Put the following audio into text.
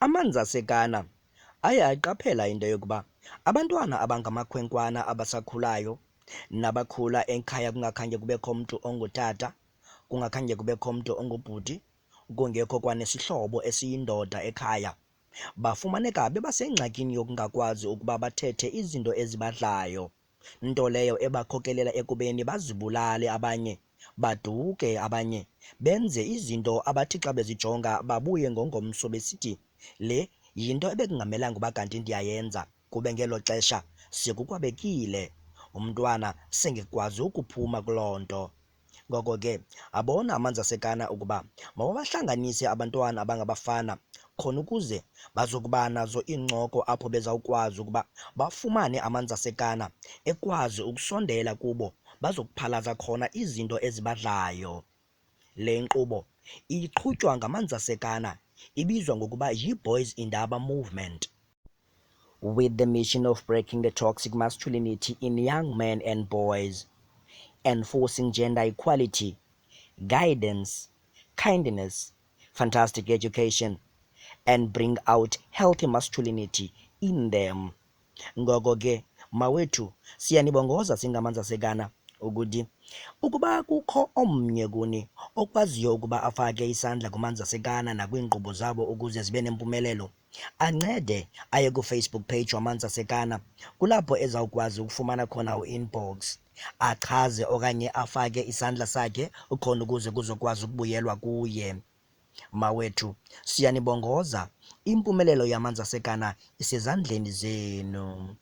Amanzi aseGhana aye aqaphela into yokuba abantwana abangamakhwenkwana abasakhulayo nabakhula ekhaya kungakhange kubekho mntu ongutata, kungakhange kubekho mntu ongubhuti, kungekho kwanesihlobo esiyindoda ekhaya, bafumaneka bebasengxakini yokungakwazi ukuba bathethe izinto ezibadlayo, nto leyo ebakhokelela ekubeni bazibulale abanye, baduke abanye, benze izinto abathi xa bezijonga babuye ngongomso besithi le yinto ebekungamelanga uba kanti ndiyayenza, kube ngelo xesha sekukwabekile, umntwana sengekwazi ukuphuma kuloo nto. Ngoko ke abona amanzi aseGhana ukuba mawabahlanganise abantwana abangabafana khona ukuze bazokuba nazo iincoko apho bezawukwazi ukuba bafumane amanzi aseGhana ekwazi ukusondela kubo bazokuphalaza khona izinto ezibadlayo. Le nkqubo iqhutywa ngamanzi aseGhana ibizwa ngokuba yi-Boys Indaba Movement, with the mission of breaking the toxic masculinity in young men and boys, enforcing gender equality, guidance, kindness, fantastic education, and bring out healthy masculinity in them. Ngoko ke mawethu siyanibongoza singamanzi aseGhana ukuthi ukuba kukho omnye kuni okwaziyo ukuba afake isandla kumanzi aseGhana nakwiinkqubo zabo ukuze zibe nempumelelo, ancede aye kuFacebook page wamanzi aseGhana, kulapho ezawukwazi ukufumana khona u-inbox, achaze okanye afake isandla sakhe khona ukuze kuzokwazi ukubuyelwa kuye. Mawethu siyanibongoza, impumelelo yamanzi aseGhana isezandleni zenu.